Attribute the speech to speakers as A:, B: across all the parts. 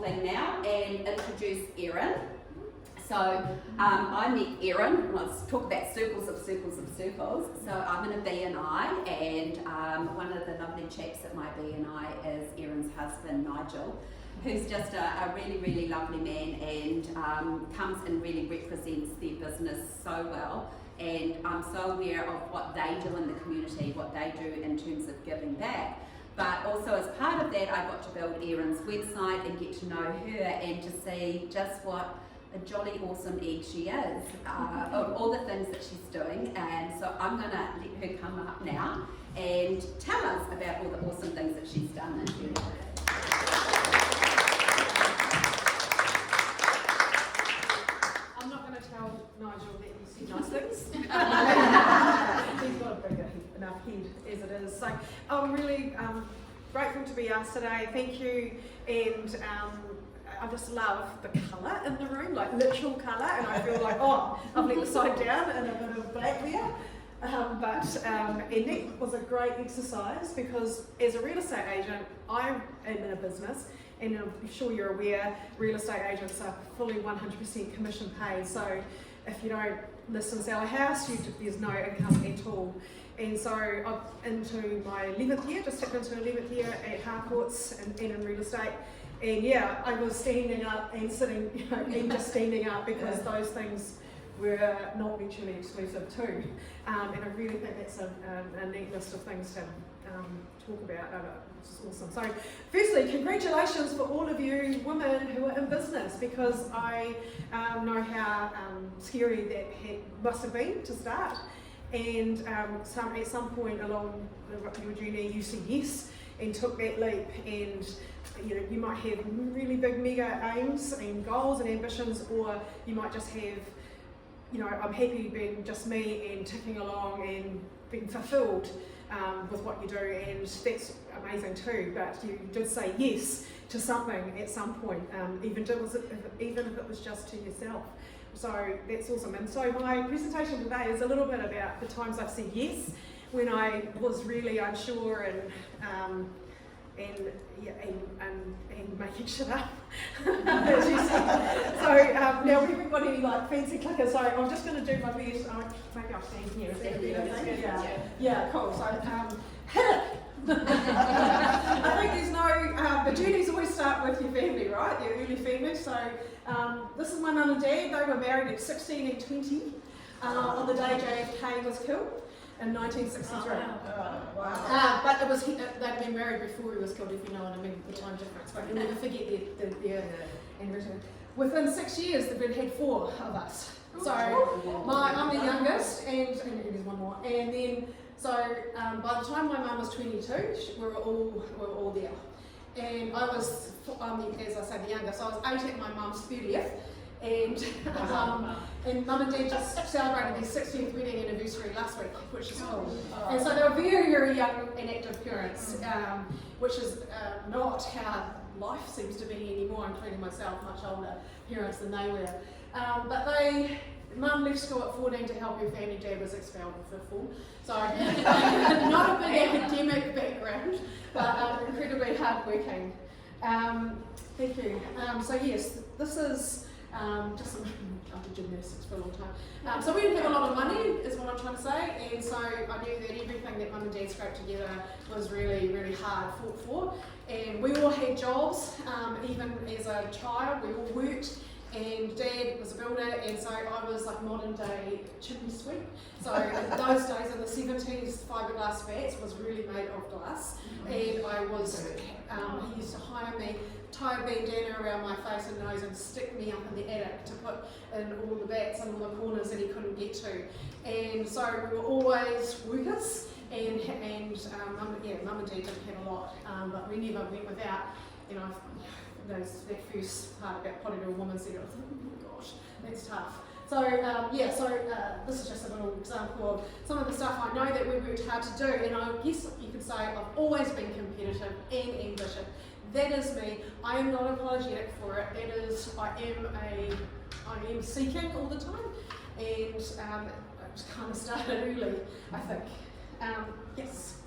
A: thing now and introduce Erin. So I met Erin, let's talk about circles of circles of circles. So I'm in a BNI, and one of the lovely chaps at my BNI is Erin's husband, Nigel, who's just a really, really lovely man, and comes and really represents their business so well. And I'm so aware of what they do in the community, what they do in terms of giving back. But also as part of that, I got to build Erin's website and get to know her and to see just what a jolly awesome egg she is, of all the things that she's doing. And so I'm going to let her come up now and tell us about all the awesome things that she's done in her life.
B: I'm not going to tell Nigel that you see nice things. He's got a big enough head as it is. So I'm really grateful to be asked today. Thank you. And I just love the colour in the room, like literal colour, and I feel like, oh, I've let the side down and a bit of black there. And that was a great exercise because as a real estate agent, I am in a business, and I'm sure you're aware, real estate agents are fully 100% commission paid. So if you don't list and sell a house, there's no income at all. And so I'm into my 11th year, just stepped into 11th year at Harcourts and in real estate. And yeah, I was standing up and sitting, and just standing up because those things were not mutually exclusive too. And I really think that's a neat list of things to talk about, which is awesome. So firstly, congratulations for all of you women who are in business, because I know how scary that must have been to start. And at some point along your journey, you said yes and took that leap, and you might have really big mega aims and goals and ambitions, or you might just have, I'm happy being just me and ticking along and being fulfilled with what you do, and that's amazing too. But you did say yes to something at some point, even if it was just to yourself. So that's awesome. And so my presentation today is a little bit about the times I've said yes when I was really unsure and making shit up, as you said. So now everybody like fancy clickers, so I'm just going to do my best. Maybe I'll stand here. Is that good? Yeah, cool. So hit it. I think there's no, the journeys always start with your family, right? Your early family. So this is my mum and dad. They were married at 16 and 20 on the day JFK was killed. In 1963. Oh, wow. But it was they'd been married before he was killed, if you know what I mean, the time difference. But you'll never forget their anniversary. Within 6 years, the bed had 4 of us. So I'm the youngest, and there's one more. And then by the time my mum was 22, we were all there. And I was, as I say, the youngest. I was 8 at my mum's 30th. And Mum and Dad just celebrated their 60th wedding anniversary last week, which is cool. And so they were very, very young and active parents, which is not how life seems to be anymore, including myself, much older parents than they were. But Mum left school at 14 to help her family. Dad was expelled with a full. So not a big academic background, but incredibly hardworking. Thank you. So yes, this is just some gymnastics for a long time. So we didn't have a lot of money, is what I'm trying to say, and so I knew that everything that Mum and Dad scraped together was really, really hard fought for. And we all had jobs, even as a child, we all worked. And Dad was a builder, and so I was like modern day chimney sweep. So those days in the 70s, fiberglass vats was really made of glass, and I was, he used to hire me, tie a bandana around my face and nose and stick me up in the attic to put in all the vats and all the corners that he couldn't get to. And so we were always workers, and Mum and Dad didn't have a lot, but we never went without, that first part about potting to a woman's head. I was like, oh my gosh, that's tough. So this is just a little example of some of the stuff I know that we worked hard to do, and I guess you could say I've always been competitive and ambitious. That is me. I am not apologetic for it. That is, I am seeking all the time, and it just kind of started early, I think. Yes.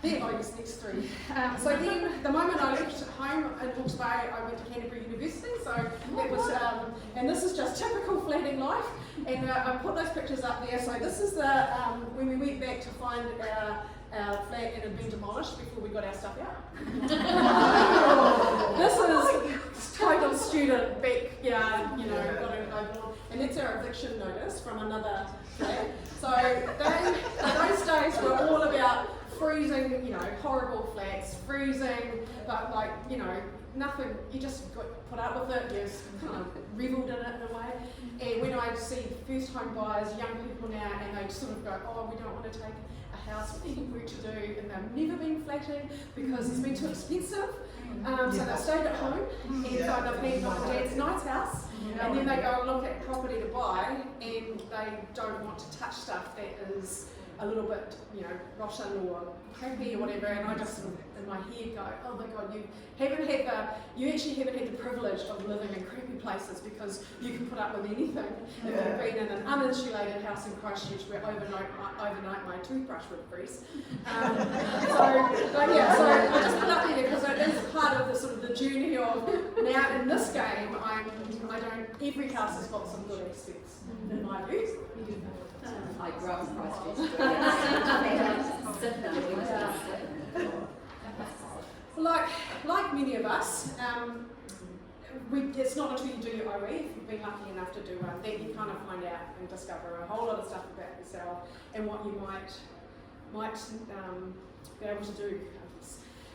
B: Then, oh yes, next three. So then, the moment I left home in Hawke's Bay, I went to Canterbury University. So that was, and this is just typical flatting life. And I put those pictures up there. So this is the when we went back to find our flat, it had been demolished before we got our stuff out. This is total student backyard, you know, got it over. And that's our eviction notice from another flat. So those days were all about freezing, you know, horrible flats, freezing, but like, you know, nothing, you just got put up with it, you just kind of revelled in it in a way. And when I see first home buyers, young people now, and they sort of go, oh, we don't want to take a house with any work to do, and they've never been flatting because it's been too expensive. So they stayed at home, and so they've had my dad's nice house, and then they go and look at property to buy, and they don't want to touch stuff that is a little bit, you know, rotten or crappy or whatever, and I just sort of in my head go, oh my God, you actually haven't had the privilege of living in creepy places because you can put up with anything. If you've been in an uninsulated house in Christchurch where overnight my toothbrush would freeze. So I just put up there because it is part of the sort of the journey of now in this game. Every house has got some good aspects in my view.
A: I grew up in Christchurch.
B: Like many of us, it's not until you do your OE, if you've been lucky enough to do one, that you kind of find out and discover a whole lot of stuff about yourself and what you might be able to do.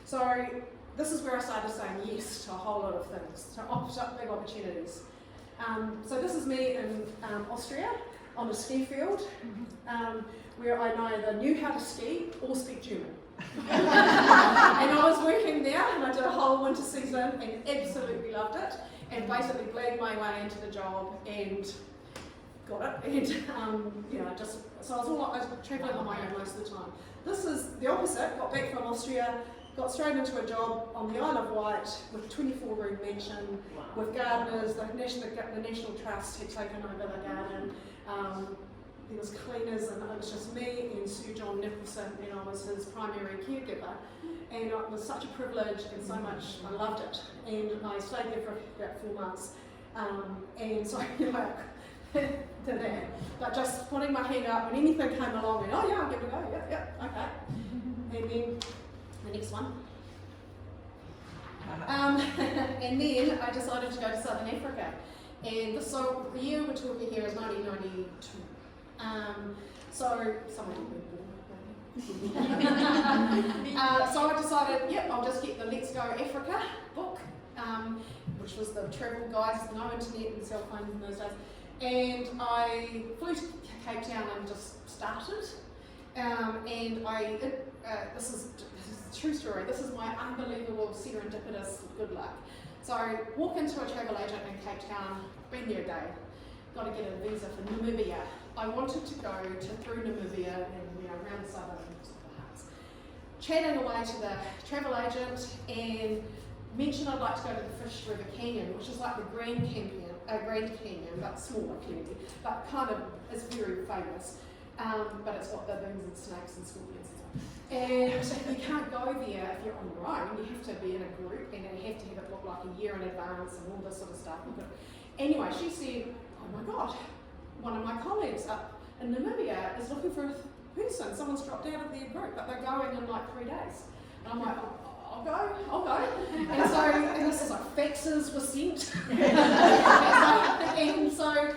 B: So this is where I started saying yes to a whole lot of things, to big opportunities. So this is me in Austria on a ski field, where I neither knew how to ski or speak German. And I was working there, and I did a whole winter season and absolutely loved it, and basically blagged my way into the job and got it. And so I was travelling on my own most of the time. This is the opposite. Got back from Austria, got straight into a job on the Isle of Wight with a 24-room mansion with gardeners. The National Trust had taken over the garden. There was cleaners, and it was just me and Sir John Nicholson, and I was his primary caregiver. And it was such a privilege and so much, I loved it. And I stayed there for about 4 months. And so, did that. But just putting my hand up when anything came along, and oh yeah, I'll give it a go, yeah, okay. And then the next one. And then I decided to go to Southern Africa. And so the year we're talking here is 1992. So someone did so I decided, I'll just get the Let's Go Africa book, which was the travel guides, no internet and cell phones in those days. And I flew to Cape Town and just started. And this is a true story. This is my unbelievable serendipitous good luck. So I walk into a travel agent in Cape Town, been there a day, got to get a visa for Namibia. I wanted to go through Namibia and around the southern parts. Chatting away to the travel agent and mentioned I'd like to go to the Fish River Canyon, which is like the Grand Canyon, but smaller clearly, but kind of is very famous. But it's got baboons and snakes and scorpions and stuff. And you can't go there if you're on your own. You have to be in a group, and you have to have it look like a year in advance and all this sort of stuff. Anyway, she said, oh my God, one of my colleagues up in Namibia is looking for a person. Someone's dropped out of their group, but they're going in like 3 days. And I'm like, I'll go. And this is like faxes were sent. And so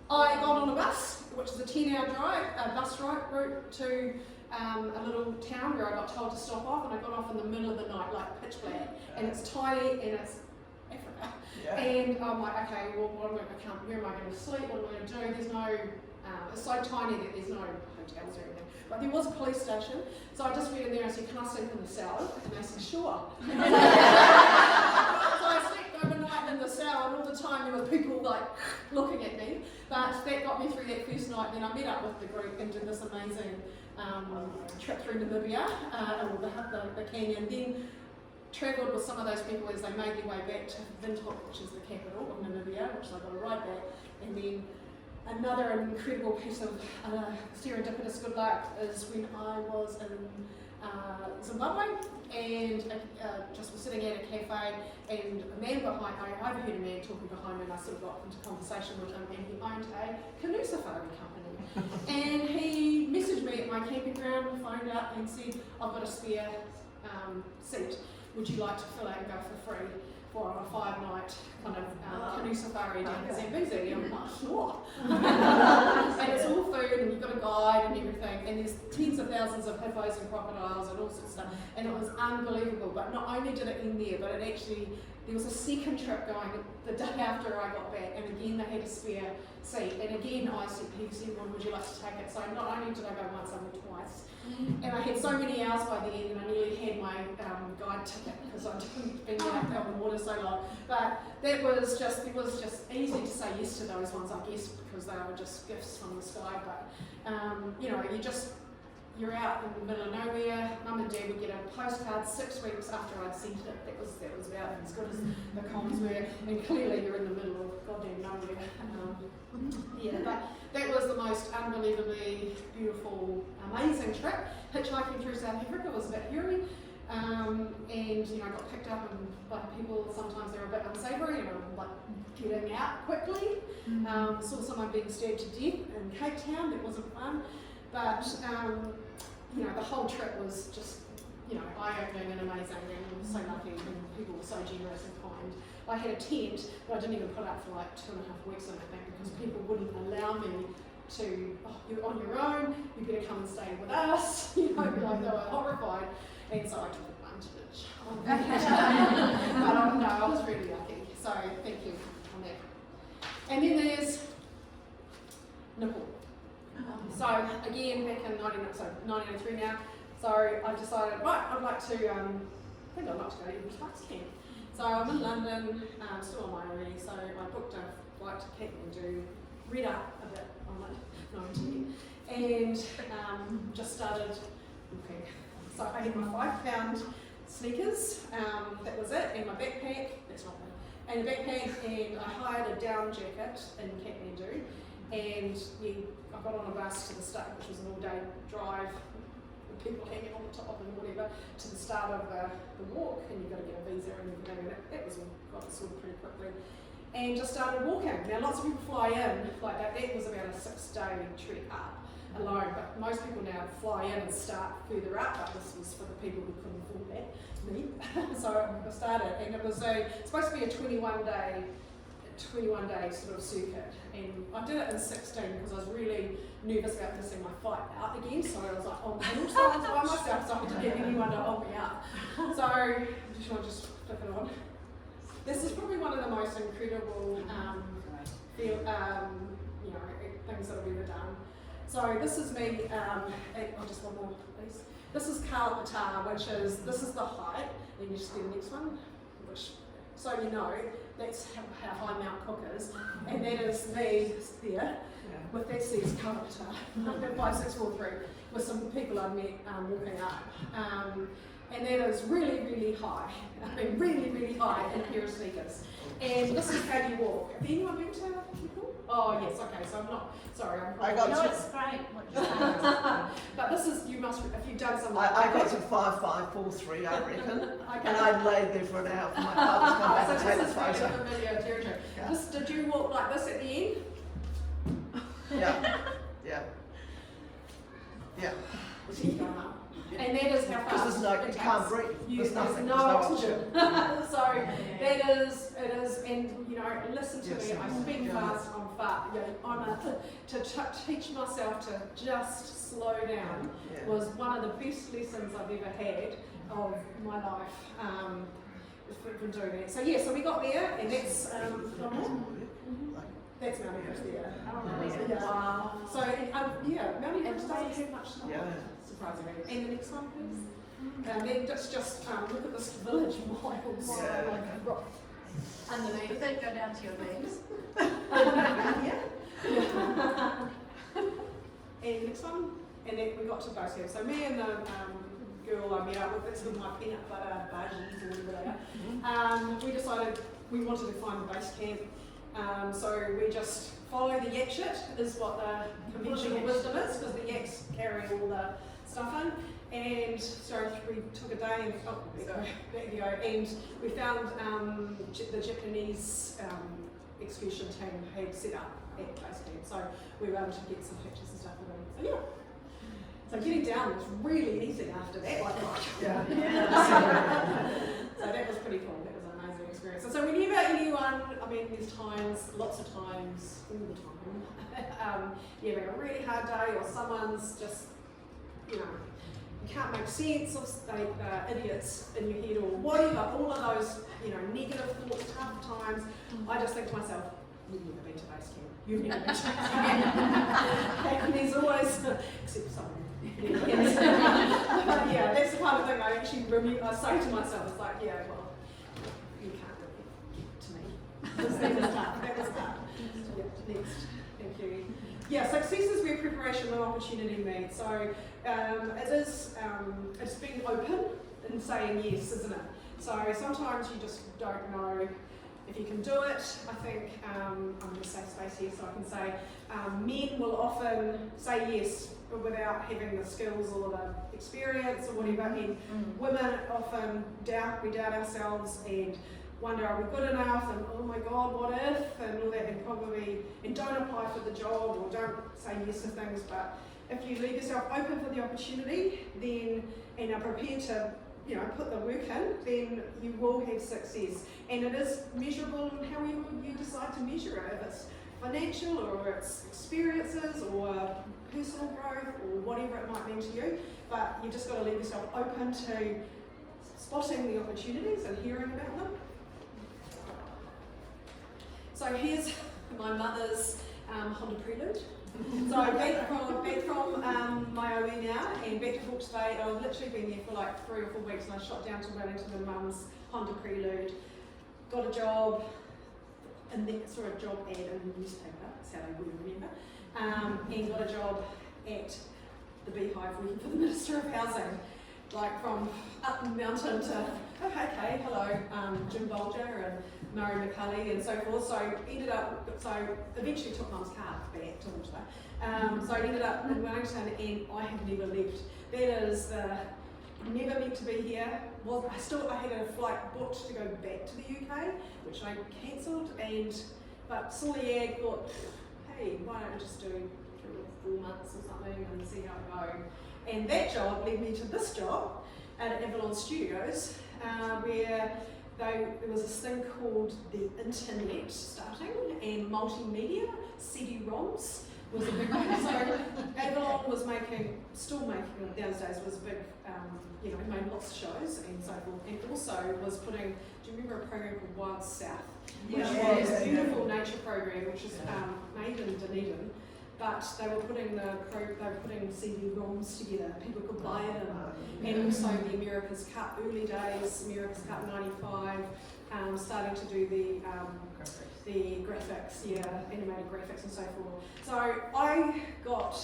B: I got on a bus, which is a 10-hour drive, a bus route to a little town where I got told to stop off, and I got off in the middle of the night, like pitch black, and it's tiny and it's Africa. Yeah. And I'm like, okay, well, where am I going to sleep? What am I going to do? There's no, it's so tiny that there's no hotels or anything. But there was a police station, so I just went in there and said, can I sleep in the cell? And they said, sure. So I slept overnight in the cell, and all the time there were people like looking at me. But that got me through that first night. Then I met up with the group and did this amazing trip through Namibia, the canyon. Then travelled with some of those people as they made their way back to Windhoek, which is the capital of Namibia, which I got a ride back. And then another incredible piece of serendipitous good luck is when I was in Zimbabwe, and just was sitting at a cafe, and a man behind, I overheard a man talking behind me, and I sort of got into conversation with him, and he owned a canoe safari company. And he messaged me at my camping ground, phoned up and said, I've got a spare seat, would you like to fill out and go for free for a 5-night kind of canoe safari down the Zambezi? And I'm like, sure. And it's all food, and you've got a guide and everything, and there's tens of thousands of hippos and crocodiles and all sorts of stuff, and it was unbelievable. But not only did it end there, but it actually, there was a second trip going the day after I got back, and again they had a spare seat, and again he said, well, would you like to take it? So not only did I go once, I went twice. And I had so many hours by the end, and I nearly had my guide ticket because I'd been out on the water so long. But it was just easy to say yes to those ones, I guess, because they were just gifts from the sky. But you know, you're out in the middle of nowhere. Mum and Dad would get a postcard 6 weeks after I'd sent it. That was about as good as the comms were, and clearly you're in the middle of goddamn nowhere. Yeah, but that was the most unbelievably beautiful, amazing trip. Hitchhiking through South Africa was a bit hairy, and you know, I got picked up by people. Sometimes they were a bit unsavoury, and I'm like getting out quickly. Saw someone being stabbed to death in Cape Town. It wasn't fun, but you know, the whole trip was just, you know, eye-opening and amazing, and so lucky, and people were so generous and kind. I had a tent, but I didn't even put up for like 2.5 weeks, I think, because people wouldn't allow me to, oh, you're on your own, you better come and stay with us, you know, like they were horrified, and so I took advantage of that. But no, I was really lucky, so thank you on that. And then there's Nepal. So again, back in 1993 now, so I've decided, right, I'd like to, I think I'd like to go to Erin Rush camp. So I'm in London, still on my own really, so I booked a flight to Kathmandu, read up a bit on it, and just started looking. So I had my 5-pound sneakers, that was it, and my backpack, that's not me, and a backpack, and I hired a down jacket in Kathmandu, and I got on a bus to the start, which was an all-day drive, with people hanging on the top and whatever, to the start of the walk, and you've got to get a visa and everything, and that was all got sorted pretty quickly. And just started walking. Now lots of people fly in, like that was about a 6-day trek up alone, but most people now fly in and start further up, but this was for the people who couldn't afford that, me. So I started, and it was supposed to be a 21-day sort of circuit, and I did it in 16 because I was really nervous about missing my flight out again, so I was like, oh, I'm also by myself, so I didn't have anyone to hold me up. So I just want to flip it on. This is probably one of the most incredible you know, things that I've ever done. So this is me, just one more please. This is Kalapata, this is the height, and you just do the next one, which, so you know, that's how high Mount Cook is, and that is me there, with that says Kalapata, 5643, with some people I met walking up. And that is really, really high. I mean, really, really high in a pair of sneakers. And this is how you walk. Have anyone been to Nepal? Oh, yes, okay, so I'm not, sorry.
C: I got to,
D: it's great what you're saying.
B: but this is, you must, if you've done something.
C: I got to 5543, I reckon.
B: Okay.
C: And I'd laid there for an hour for my partner to come back and
B: so
C: take
B: this
C: the
B: is really
C: photo.
B: familiar territory.
C: Yeah.
B: Did you walk like this at the end?
C: Yeah, yeah, yeah.
B: And that is how
C: Because
B: fast
C: there's no,
B: it
C: you can't
B: takes.
C: breathe.
B: There's
C: There's
B: no oxygen. So
C: Yeah.
B: that is, and you know, listen to
C: Yes,
B: me. I speak fast. I'm fast. You know, to teach myself to just slow down
C: Yeah.
B: was one of the best lessons I've ever had of my life. From doing that. So yeah, so we got there, and that's that's Mount Everest there. Yeah.
D: Wow.
B: So yeah, Mount Everest doesn't have much snow.
C: Yeah.
B: Surprisingly. And the next one, please. And then just look at this village miles like rock underneath.
D: Does that go down to your legs?
B: Yeah. And next one. And then we got to base camp. So me and the girl I met up with, that's my peanut butter budgies or whatever they are, we decided we wanted to find the base camp. So we just follow the yak shit, is what the conventional wisdom is, because the yaks carry all the stuff in. And so we took a day and back you go, and we found the Japanese excursion team had set up at base camp, so we were able to get some pictures and stuff of them. So yeah. So getting down was really easy after that. So that was pretty cool. That was an amazing experience. And so whenever anyone, I mean, there's times, lots of times, all the time, you have a really hard day, or someone's just, you know, you can't make sense of idiots in your head, or whatever. All of those, you know, negative thoughts, tough times. I just think to myself, you've never been to base camp. You've never been to base camp. And there's always, except for someone. But yeah, that's the kind of thing I actually I say to myself. It's like, yeah, well, you can't really get to me. That was tough. That was tough. Yeah, next. Thank you. Yeah, success is where preparation and opportunity meet. So it is, it's being open and saying yes, isn't it? So sometimes you just don't know if you can do it. I think I'm in a safe space here, so I can say men will often say yes without having the skills or the experience or whatever, and women often we doubt ourselves and wonder, are we good enough, and oh my god, what if, and all that, and don't apply for the job or don't say yes to things. But if you leave yourself open for the opportunity, then, and are prepared to, you know, put the work in, then you will have success. And it is measurable in however you decide to measure it, if it's financial or it's experiences or personal growth or whatever it might mean to you. But you just got to leave yourself open to spotting the opportunities and hearing about them. So here's my mother's Honda Prelude. So back from my OE now and back to Hawke's Bay. I've literally been there for like 3 or 4 weeks, and I shot down to Wellington with mum's Honda Prelude, got a job, and then saw a job ad in the newspaper, that's how they would remember, and got a job at the Beehive working for the Minister of Housing, like from up the mountain to, oh okay, hello, Jim Bolger and Murray McCulley and so forth. So eventually took mum's car back to Hawke's Bay. So I ended up in Wellington, and I have never left. That is never meant to be here. Well, I had a flight booked to go back to the UK, which I cancelled, but saw the ad, thought, hey, why don't I just do 3 or 4 months or something and see how it goes. And that job led me to this job at Avalon Studios, where there was this thing called the internet starting, and multimedia, CD-ROMs was a big one. So Avalon was still making, those days was big, made lots of shows and so forth, and also was putting, do you remember a program called Wild South? Which was a beautiful nature program, which is made in Dunedin. But they were putting CD-ROMs together. People could buy them, and also the America's Cup early days, America's Cup '95, starting to do the graphics, animated graphics and so forth. So I got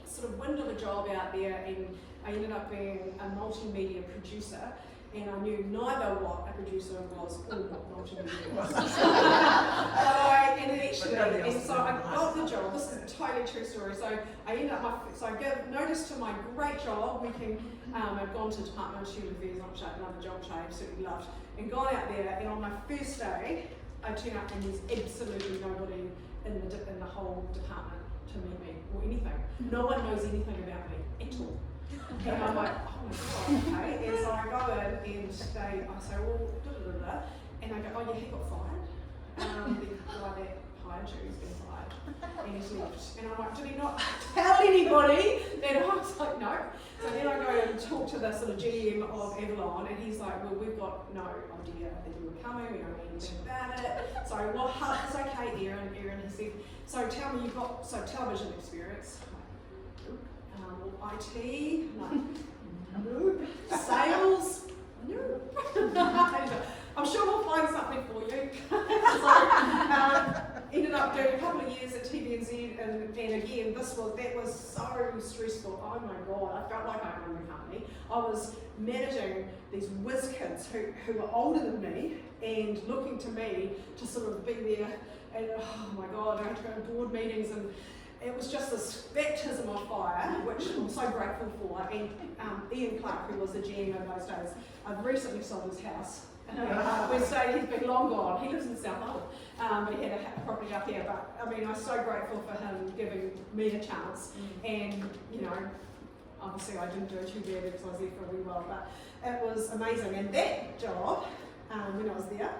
B: sort of wind of a job out there, and I ended up being a multimedia producer. And I knew neither what a producer was or what multimedia was. So I got the job. This is a totally true story. So I ended up, I gave notice to my great job working. I'd gone to Department of Student Affairs, another job which I absolutely loved, and gone out there. And on my first day, I turned up, and there's absolutely nobody in the whole department to meet me or anything. No one knows anything about me at all. And I'm like, oh my god, okay. And so I go in, and I say, well, and they go, oh yeah, he got fired. The guy that hired you has been fired, and he's left. And I'm like, did he not tell anybody? And I was like, no. So then I go and talk to the sort of GM of Avalon, and he's like, well, we've got no idea that you were coming, we don't know anything about it. So, well, it's okay, Erin, he said, so tell me, you've got television experience. IT, no. Sales, no. I'm sure we'll find something for you. So ended up doing a couple of years at TVNZ, and again, that was so stressful. Oh my god, I felt like I owned the company. I was managing these whiz kids who were older than me and looking to me to sort of be there, and oh my god, I had to go to board meetings and it was just this baptism of fire, which I'm so grateful for. And Ian Clark, who was the GM in those days, I've recently sold his house. We stayed, he's been long gone. He lives in South Hull, but he had a property up here. But I mean, I'm so grateful for him giving me the chance. And you know, obviously I didn't do it too bad because I was there for a wee while, but it was amazing. And that job, when I was there,